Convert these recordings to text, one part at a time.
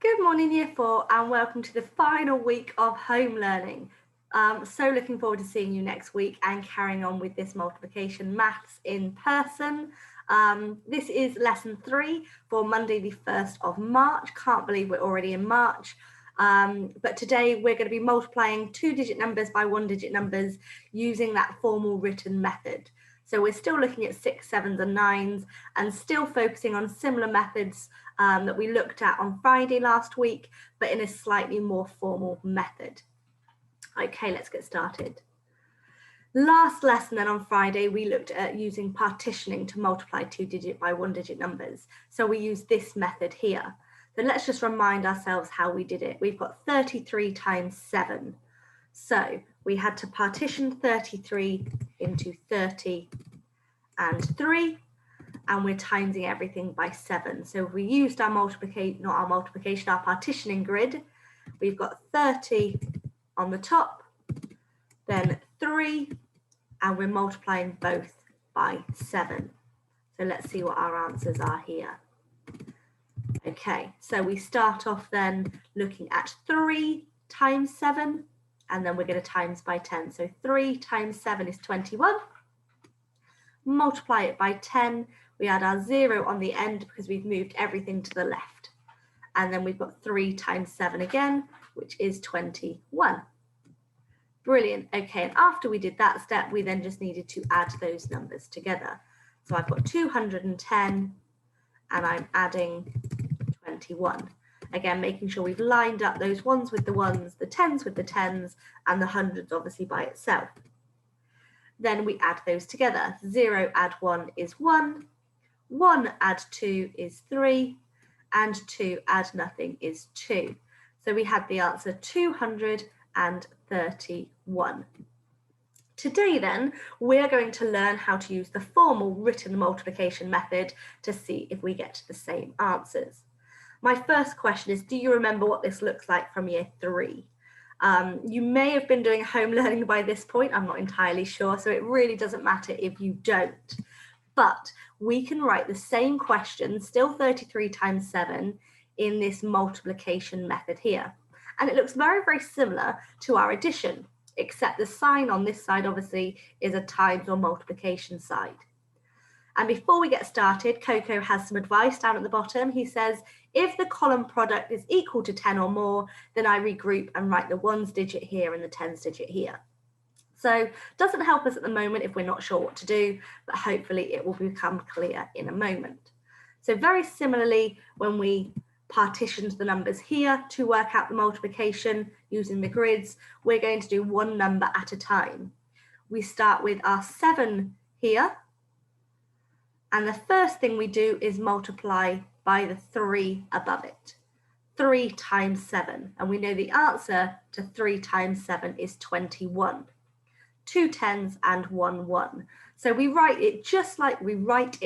Good morning, Year 4, and welcome to the final week of home learning. So looking forward to seeing you next week and carrying on with this multiplication maths in person. This is lesson 3 for Monday the 1st of March. Can't believe we're already in March. But today we're going to be multiplying 2-digit numbers by 1-digit numbers using that formal written method. So we're still looking at 6s, 7s and 9s and still focusing on similar methods that we looked at on Friday last week, but in a slightly more formal method. Okay, let's get started. Last lesson then on Friday, we looked at using partitioning to multiply 2-digit by 1-digit numbers. So we use this method here. So let's just remind ourselves how we did it. We've got 33 times 7. So we had to partition 33 into 30 and 3, and we're timesing everything by 7. So if we used our our partitioning grid, we've got 30 on the top, then 3, and we're multiplying both by 7. So let's see what our answers are here. Okay, so we start off then looking at 3 times 7, and then we're going to times by 10. So 3 times 7 is 21. Multiply it by 10. We add our 0 on the end because we've moved everything to the left. And then we've got 3 times 7 again, which is 21. Brilliant. Okay, and after we did that step, we then just needed to add those numbers together. So I've got 210 and I'm adding 21. Again, making sure we've lined up those ones with the ones, the tens with the tens, and the hundreds obviously by itself. Then we add those together. 0 add 1 is 1, 1 add 2 is 3, and 2 add nothing is 2. So we had the answer 231. Today then, we're going to learn how to use the formal written multiplication method to see if we get the same answers. My first question is, do you remember what this looks like from year 3? You may have been doing home learning by this point, I'm not entirely sure, so it really doesn't matter if you don't. But we can write the same question, still 33 times 7, in this multiplication method here. And it looks very, very similar to our addition, except the sign on this side obviously is a times or multiplication side. And before we get started, Coco has some advice down at the bottom. He says, if the column product is equal to 10 or more, then I regroup and write the 1s digit here and the 10s digit here. So doesn't help us at the moment if we're not sure what to do, but hopefully it will become clear in a moment. So very similarly, when we partitioned the numbers here to work out the multiplication using the grids, we're going to do one number at a time. We start with our 7 here. And the first thing we do is multiply by the 3 above it. 3 times 7. And we know the answer to 3 times 7 is 21. 2 10s and 1 1. So we write it just like we would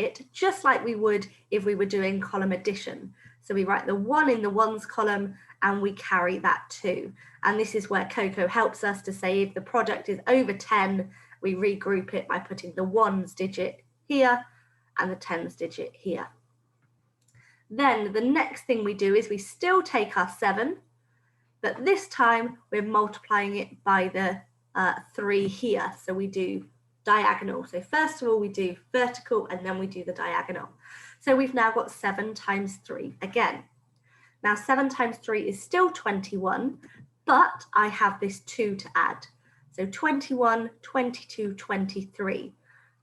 if we were doing column addition. So we write the 1 in the ones column and we carry that 2. And this is where Coco helps us to say if the product is over 10, we regroup it by putting the 1s digit here and the 10s digit here. Then the next thing we do is we still take our 7, but this time we're multiplying it by the 3 here. So we do diagonal. So first of all, we do vertical and then we do the diagonal. So we've now got 7 times 3 again. Now 7 times 3 is still 21, but I have this 2 to add. So 21, 22, 23.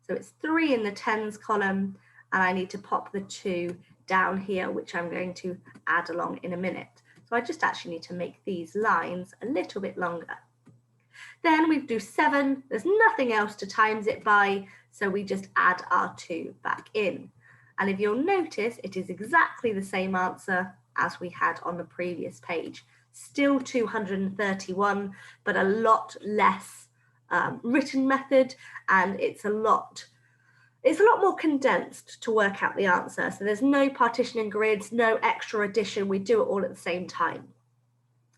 So it's 3 in the tens column, and I need to pop the 2 down here, which I'm going to add along in a minute. So I just actually need to make these lines a little bit longer. Then we do 7, there's nothing else to times it by, so we just add our 2 back in. And if you'll notice, it is exactly the same answer as we had on the previous page. Still 231, but a lot less written method, and it's a lot more condensed to work out the answer. So there's no partitioning grids, no extra addition. We do it all at the same time.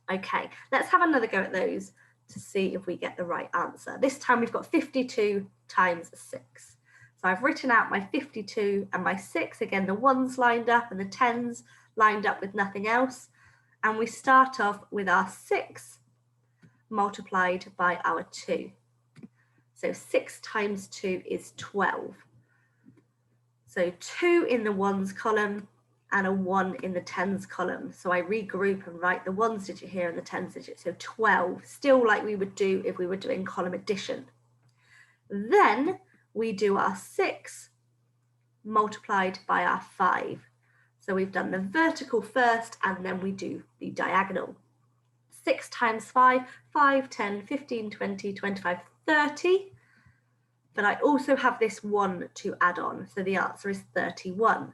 Okay, let's have another go at those to see if we get the right answer. This time we've got 52 times 6. So I've written out my 52 and my 6, again the 1s lined up and the 10s lined up with nothing else. and we start off with our 6 multiplied by our 2. So 6 times 2 is 12. So 2 in the ones column and a 1 in the tens column. So I regroup and write the ones digit here and the tens digit. So 12, still like we would do if we were doing column addition. Then we do our 6 multiplied by our 5. So we've done the vertical first and then we do the diagonal. 6 times 5, 5, 10, 15, 20, 25, 30. But I also have this 1 to add on, so the answer is 31.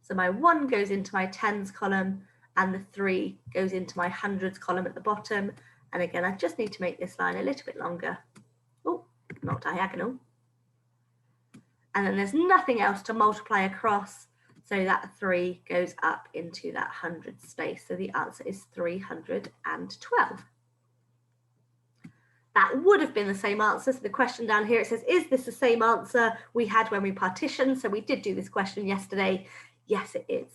So my 1 goes into my tens column and the 3 goes into my hundreds column at the bottom. And again, I just need to make this line a little bit longer. Oh, not diagonal. And then there's nothing else to multiply across, so that 3 goes up into that 100 space. So the answer is 312. That would have been the same answer. So the question down here, it says, is this the same answer we had when we partitioned? So we did do this question yesterday. Yes, it is.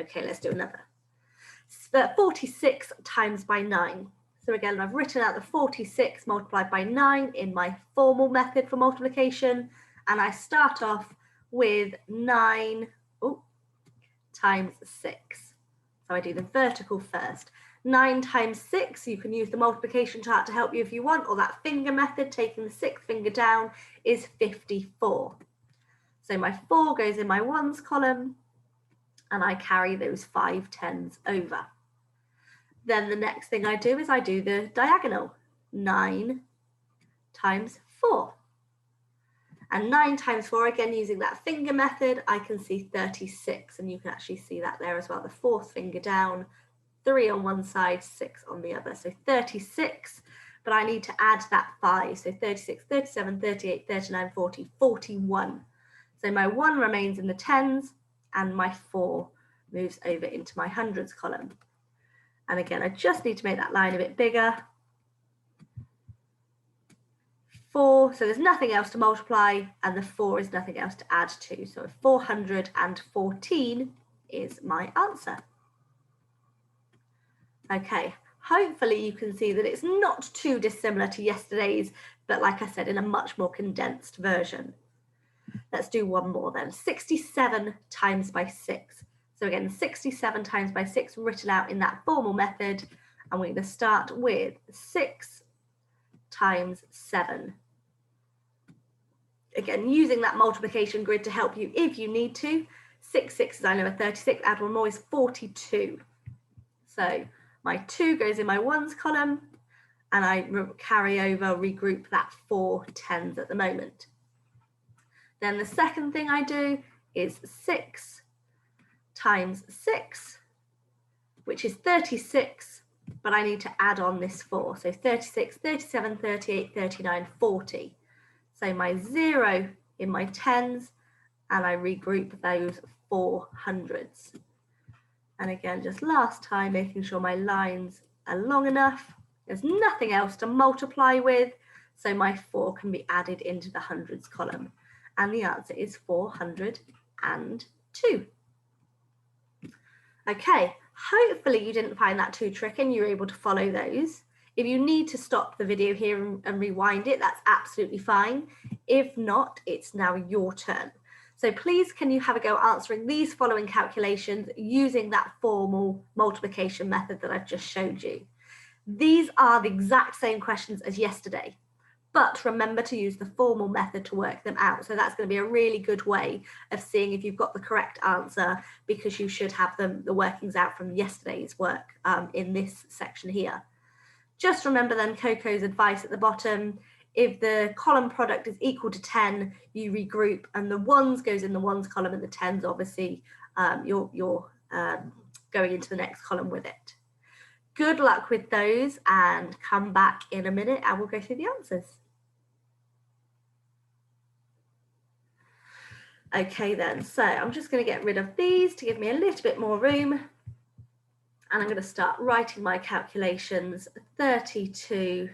Okay, let's do another. 46 times by 9. So again, I've written out the 46 multiplied by 9 in my formal method for multiplication. And I start off with 9 times 6. So I do the vertical first. 9 times 6, you can use the multiplication chart to help you if you want, or that finger method, taking the 6th finger down, is 54. So my 4 goes in my ones column, and I carry those 5 tens over. Then the next thing I do is I do the diagonal. 9 times 4. And 9 times 4, again, using that finger method, I can see 36, and you can actually see that there as well, the 4th finger down, 3 on one side, 6 on the other. So 36, but I need to add that 5. So 36, 37, 38, 39, 40, 41. So my 1 remains in the tens and my 4 moves over into my hundreds column. And again, I just need to make that line a bit bigger. 4, so there's nothing else to multiply, and the 4 is nothing else to add to. So 414 is my answer. Okay, hopefully you can see that it's not too dissimilar to yesterday's, but like I said, in a much more condensed version. Let's do one more then. 67 times by 6. So again, 67 times by 6 written out in that formal method, and we're going to start with 6 times 7. Again, using that multiplication grid to help you if you need to. 6 6s, I know, are 36, add one more is 42. So my 2 goes in my ones column, and I carry over, regroup that 4 tens at the moment. Then the second thing I do is 6 times 6, which is 36, but I need to add on this 4. So 36, 37, 38, 39, 40. So my 0 in my tens, and I regroup those 4 hundreds. And again, just last time, making sure my lines are long enough. There's nothing else to multiply with, so my 4 can be added into the hundreds column. And the answer is 402. Okay, hopefully you didn't find that too tricky and you were able to follow those. If you need to stop the video here and rewind it, that's absolutely fine. If not, it's now your turn. So please, can you have a go answering these following calculations using that formal multiplication method that I've just showed you. These are the exact same questions as yesterday, but remember to use the formal method to work them out. So that's going to be a really good way of seeing if you've got the correct answer, because you should have the workings out from yesterday's work in this section here. Just remember then Coco's advice at the bottom. If the column product is equal to 10, you regroup, and the ones goes in the ones column, and the tens, obviously, you're going into the next column with it. Good luck with those, and come back in a minute and we'll go through the answers. Okay then, so I'm just going to get rid of these to give me a little bit more room. And I'm going to start writing my calculations. 32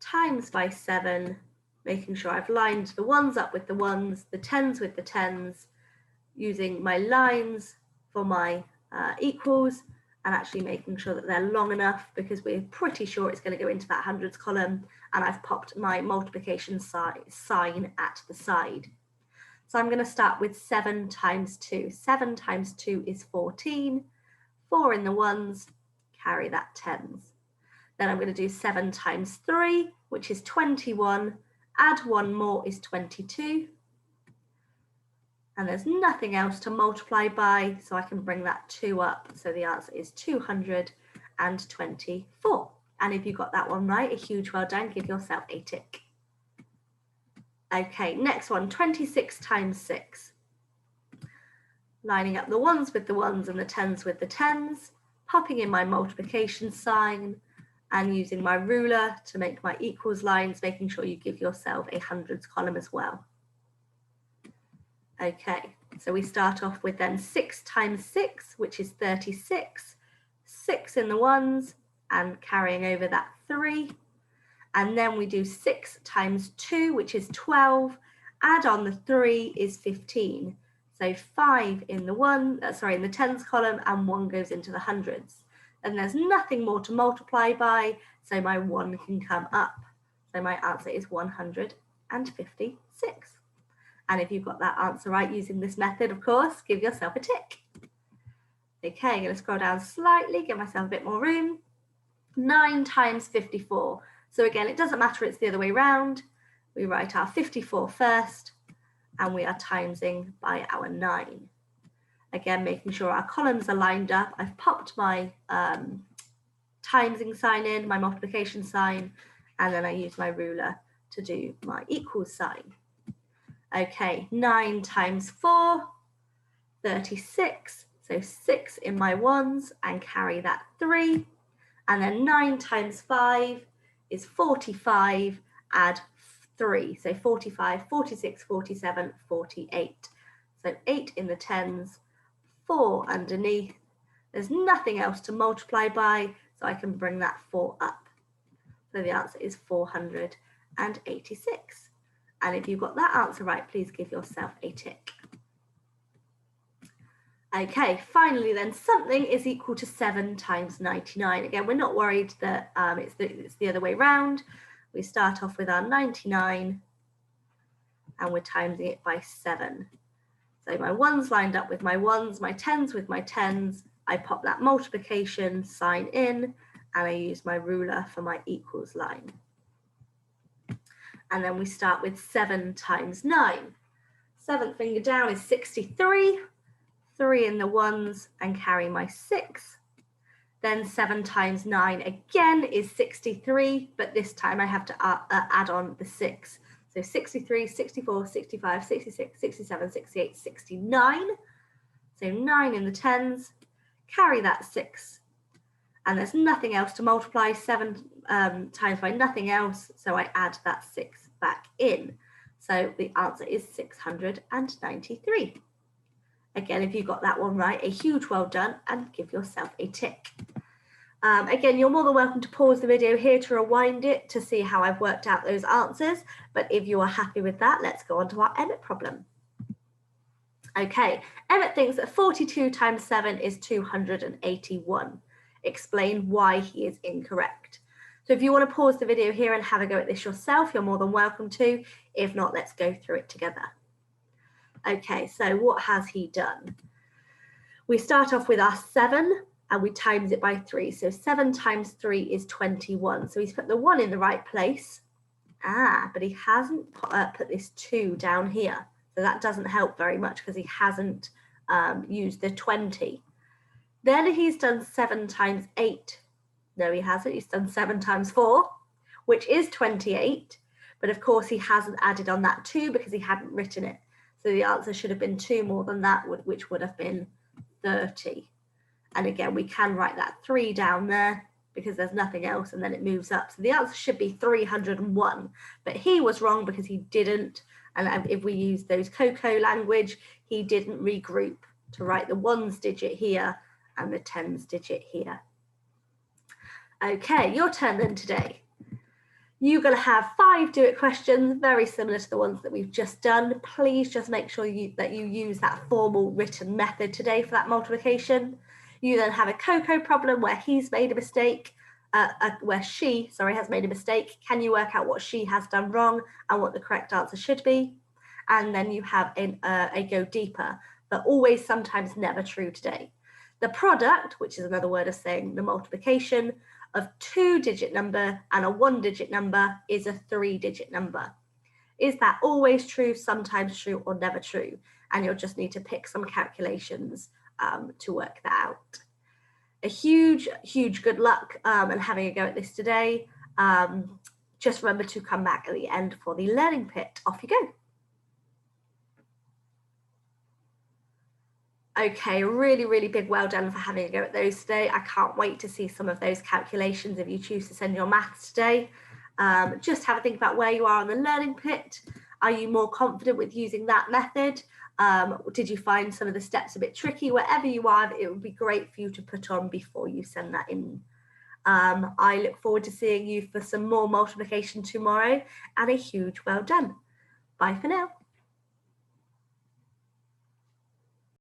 times by 7, making sure I've lined the ones up with the ones, the tens with the tens, using my lines for my equals, and actually making sure that they're long enough because we're pretty sure it's going to go into that hundreds column, and I've popped my multiplication sign at the side. So I'm going to start with 7 times 2. 7 times 2 is 14. 4 in the ones, carry that tens. Then I'm going to do 7 times 3, which is 21. Add 1 more is 22. And there's nothing else to multiply by, so I can bring that 2 up. So the answer is 224. And if you got that one right, a huge well done, give yourself a tick. Okay, next one, 26 times 6. Lining up the ones with the ones and the tens with the tens, popping in my multiplication sign, and using my ruler to make my equals lines, making sure you give yourself a hundreds column as well. Okay, so we start off with then 6 times 6, which is 36, 6 in the ones, and carrying over that 3. And then we do 6 times 2, which is 12, add on the 3 is 15. So 5 in the in the tens column, and 1 goes into the hundreds. And there's nothing more to multiply by, so my 1 can come up. So my answer is 156. And if you've got that answer right using this method, of course, give yourself a tick. Okay, I'm going to scroll down slightly, give myself a bit more room. 9 times 54. So again, it doesn't matter, it's the other way around. We write our 54 first, and we are timesing by our 9. Again, making sure our columns are lined up. I've popped my timesing sign in, my multiplication sign, and then I use my ruler to do my equals sign. Okay, 9 times 4, 36. So 6 in my ones and carry that 3. And then 9 times 5 is 45, add 3. So 45, 46, 47, 48. So 8 in the tens, 4 underneath. There's nothing else to multiply by, so I can bring that 4 up. So the answer is 486. And if you've got that answer right, please give yourself a tick. Okay, finally then, something is equal to 7 times 99. Again, we're not worried that it's the other way around. We start off with our 99 and we're timesing it by 7. So my ones lined up with my ones, my tens with my tens. I pop that multiplication sign in and I use my ruler for my equals line. And then we start with 7 times 9. 7th finger down is 63. 3 in the ones and carry my 6. Then 7 times 9 again is 63, but this time I have to add on the 6. So 63, 64, 65, 66, 67, 68, 69. So 9 in the tens, carry that 6. And there's nothing else to multiply. 7 times by nothing else, so I add that 6 back in. So the answer is 693. Again, if you got that one right, a huge well done and give yourself a tick. Again, you're more than welcome to pause the video here to rewind it to see how I've worked out those answers. But if you are happy with that, let's go on to our Emmett problem. Okay, Emmett thinks that 42 times 7 is 281. Explain why he is incorrect. So if you want to pause the video here and have a go at this yourself, you're more than welcome to. If not, let's go through it together. Okay, so what has he done? We start off with our 7 and we times it by 3. So 7 times 3 is 21. So he's put the 1 in the right place. But he hasn't put this 2 down here. So that doesn't help very much because he hasn't used the 20. Then he's done 7 times 8. No, he hasn't. He's done 7 times 4, which is 28. But of course, he hasn't added on that 2 because he hadn't written it. So the answer should have been 2 more than that, which would have been 30. And again, we can write that 3 down there because there's nothing else, and then it moves up. So the answer should be 301. But he was wrong because he didn't. And if we use those Cocoa language, he didn't regroup to write the 1s digit here and the 10s digit here. Okay, your turn then today. You're going to have 5 do-it questions, very similar to the ones that we've just done. Please just make sure that you use that formal written method today for that multiplication. You then have a Coco problem where he's made a mistake, where she, has made a mistake. Can you work out what she has done wrong and what the correct answer should be? And then you have a go deeper, but always, sometimes, never true today. The product, which is another word of saying the multiplication of 2-digit number and a 1-digit number, is a 3-digit number. Is that always true, sometimes true, or never true? And you'll just need to pick some calculations to work that out. A huge good luck and having a go at this today. Just remember to come back at the end for the learning pit. Off you go. Okay, really big well done for having a go at those today. I can't wait to see some of those calculations if you choose to send your maths today. Just have a think about where you are on the learning pit. Are you more confident with using that method? Did you find some of the steps a bit tricky? Wherever you are, it would be great for you to put on before you send that in. I look forward to seeing you for some more multiplication tomorrow, and a huge well done. Bye for now.